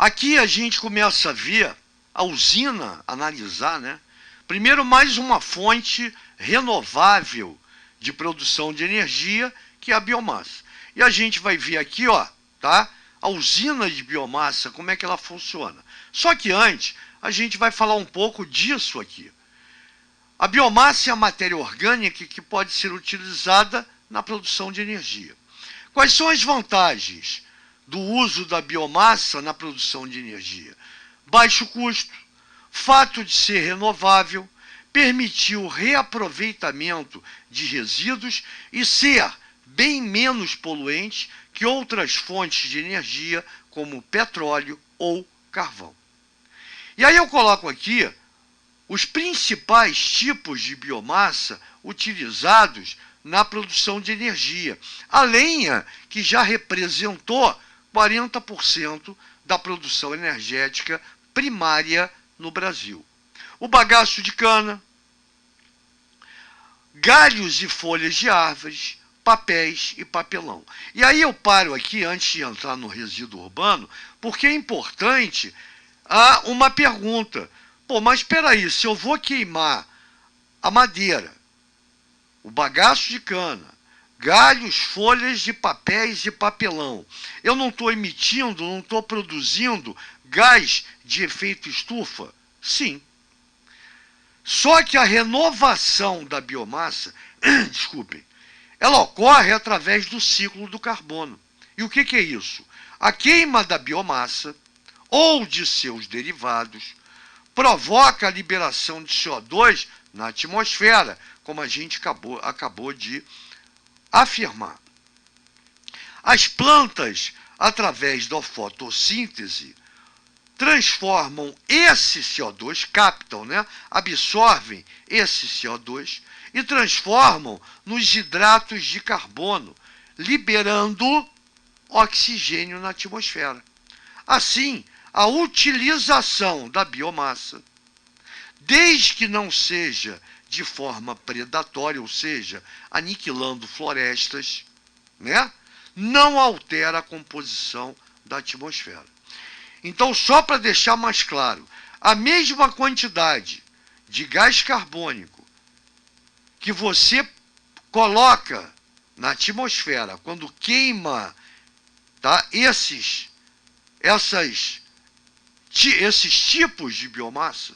Aqui a gente começa a ver a usina, analisar, né? Primeiro, mais uma fonte renovável de produção de energia, que é a biomassa. E a gente vai ver aqui, ó, tá? A usina de biomassa, como é que ela funciona. Só que antes, a gente vai falar um pouco disso aqui. A biomassa é a matéria orgânica que pode ser utilizada na produção de energia. Quais são as vantagens do uso da biomassa na produção de energia? Baixo custo, fato de ser renovável, permitir o reaproveitamento de resíduos e ser bem menos poluente que outras fontes de energia, como petróleo ou carvão. E aí eu coloco aqui os principais tipos de biomassa utilizados na produção de energia. A lenha, que já representou 40% da produção energética primária no Brasil. O bagaço de cana, galhos e folhas de árvores, papéis e papelão. E aí eu paro aqui, antes de entrar no resíduo urbano, porque é importante uma pergunta. Pô, mas espera aí, se eu vou queimar a madeira, o bagaço de cana, galhos, folhas de papéis e papelão, eu não estou emitindo, não estou produzindo gás de efeito estufa? Sim. Só que a renovação da biomassa, desculpem, ela ocorre através do ciclo do carbono. E o que é isso? A queima da biomassa ou de seus derivados provoca a liberação de CO2 na atmosfera, como a gente acabou de afirmar. As plantas, através da fotossíntese, transformam esse CO2, captam, né? Absorvem esse CO2 e transformam nos hidratos de carbono, liberando oxigênio na atmosfera. Assim, a utilização da biomassa, desde que não seja de forma predatória, ou seja, aniquilando florestas, né? Não altera a composição da atmosfera. Então, só para deixar mais claro, a mesma quantidade de gás carbônico que você coloca na atmosfera quando queima, tá, esses tipos de biomassa,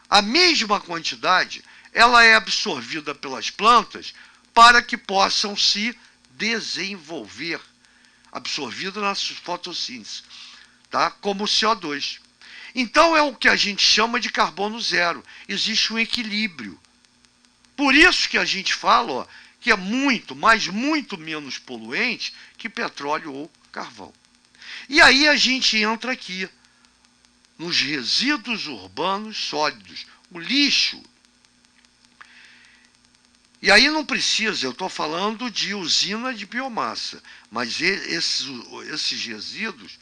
a mesma quantidade ela é absorvida pelas plantas para que possam se desenvolver, absorvida na fotossíntese, tá? Como CO2. Então é o que a gente chama de carbono zero. Existe um equilíbrio. Por isso que a gente fala, ó, que é muito, mas muito menos poluente que petróleo ou carvão. E aí a gente entra aqui nos resíduos urbanos sólidos, o lixo. E aí não precisa, eu estou falando de usina de biomassa, mas esses resíduos,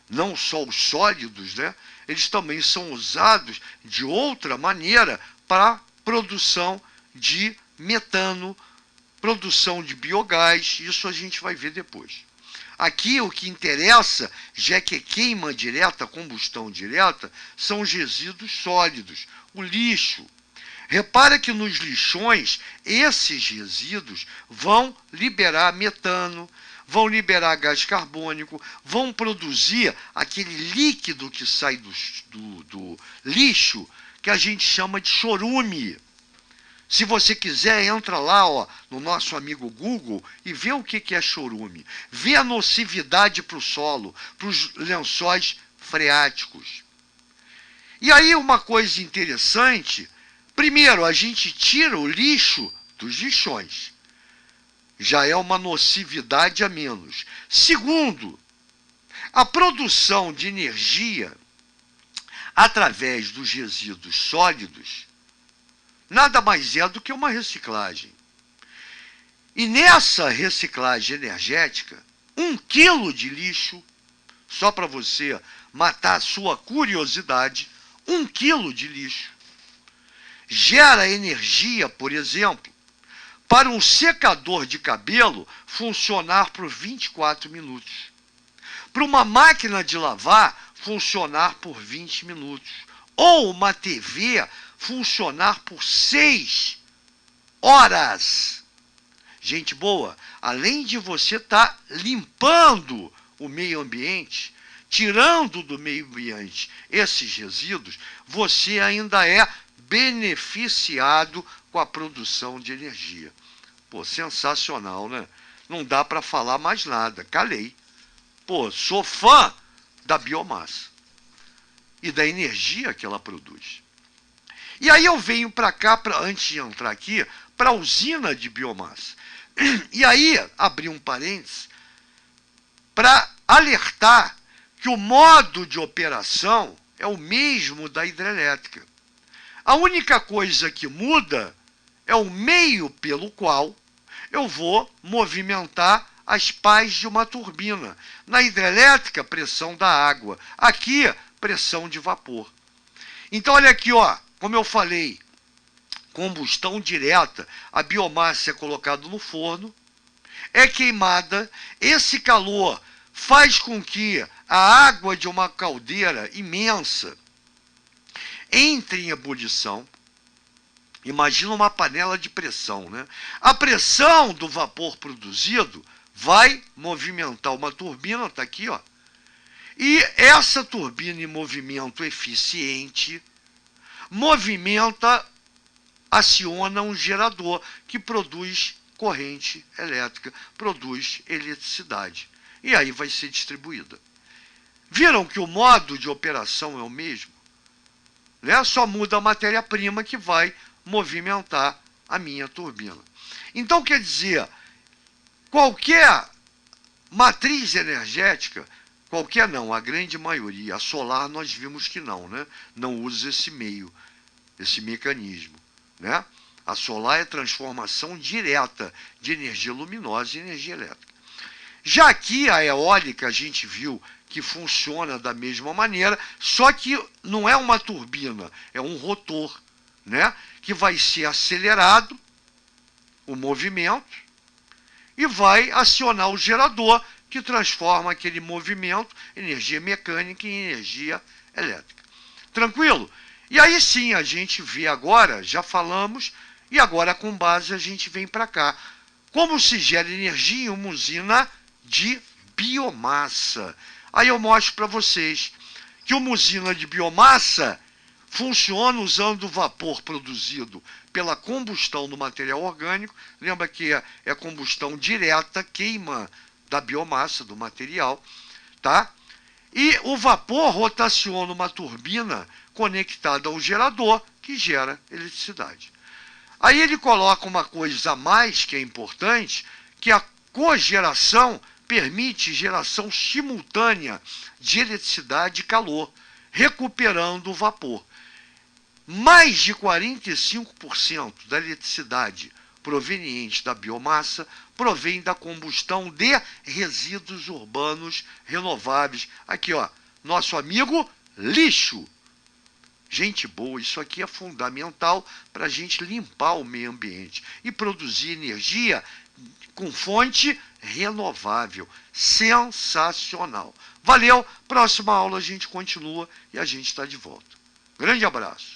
não só os sólidos, né, eles também são usados de outra maneira para produção de metano, produção de biogás, isso a gente vai ver depois. Aqui o que interessa, já que é queima direta, combustão direta, são os resíduos sólidos, o lixo. Repara que nos lixões, esses resíduos vão liberar metano, vão liberar gás carbônico, vão produzir aquele líquido que sai do lixo, que a gente chama de chorume. Se você quiser, entra lá, ó, no nosso amigo Google e vê o que é chorume. Vê a nocividade para o solo, para os lençóis freáticos. E aí uma coisa interessante, primeiro, a gente tira o lixo dos lixões. Já é uma nocividade a menos. Segundo, a produção de energia através dos resíduos sólidos nada mais é do que uma reciclagem. E nessa reciclagem energética, 1 quilo de lixo, só para você matar a sua curiosidade, 1 quilo de lixo gera energia, por exemplo, para um secador de cabelo funcionar por 24 minutos. Para uma máquina de lavar funcionar por 20 minutos. Ou uma TV funcionar por 6 horas. Gente boa, além de você estar limpando o meio ambiente, tirando do meio ambiente esses resíduos, você ainda é beneficiado com a produção de energia. Pô, sensacional, né? Não dá para falar mais nada, calei. Pô, sou fã da biomassa e da energia que ela produz. E aí eu venho para cá, antes de entrar aqui, para a usina de biomassa. E aí, abri um parênteses, para alertar que o modo de operação é o mesmo da hidrelétrica. A única coisa que muda é o meio pelo qual eu vou movimentar as pás de uma turbina. Na hidrelétrica, pressão da água. Aqui, pressão de vapor. Então, olha aqui, ó, como eu falei, combustão direta, a biomassa é colocada no forno, é queimada, esse calor faz com que a água de uma caldeira imensa entre em ebulição. Imagina uma panela de pressão, né? A pressão do vapor produzido vai movimentar uma turbina, está aqui, ó. E essa turbina em movimento eficiente aciona um gerador que produz corrente elétrica, produz eletricidade. E aí vai ser distribuída. Viram que o modo de operação é o mesmo? Né? Só muda a matéria-prima que vai movimentar a minha turbina. Então, quer dizer, qualquer matriz energética, qualquer não, a grande maioria, a solar nós vimos que não, né? Não usa esse mecanismo, né? A solar é transformação direta de energia luminosa em energia elétrica. Já aqui a eólica a gente viu que funciona da mesma maneira, só que não é uma turbina, é um rotor, né? Que vai ser acelerado o movimento e vai acionar o gerador que transforma aquele movimento, energia mecânica, em energia elétrica. Tranquilo? E aí sim, a gente vê agora, já falamos, e agora com base a gente vem para cá. Como se gera energia em uma usina de biomassa? Aí eu mostro para vocês que uma usina de biomassa funciona usando o vapor produzido pela combustão do material orgânico. Lembra que é combustão direta, queima da biomassa, do material, tá? E o vapor rotaciona uma turbina conectada ao gerador que gera eletricidade. Aí ele coloca uma coisa a mais que é importante, que a cogeração permite geração simultânea de eletricidade e calor, recuperando o vapor. Mais de 45% da eletricidade proveniente da biomassa provém da combustão de resíduos urbanos renováveis. Aqui, ó, nosso amigo lixo. Gente boa, isso aqui é fundamental para a gente limpar o meio ambiente e produzir energia com fonte renovável. Sensacional. Valeu, próxima aula a gente continua e a gente está de volta. Grande abraço.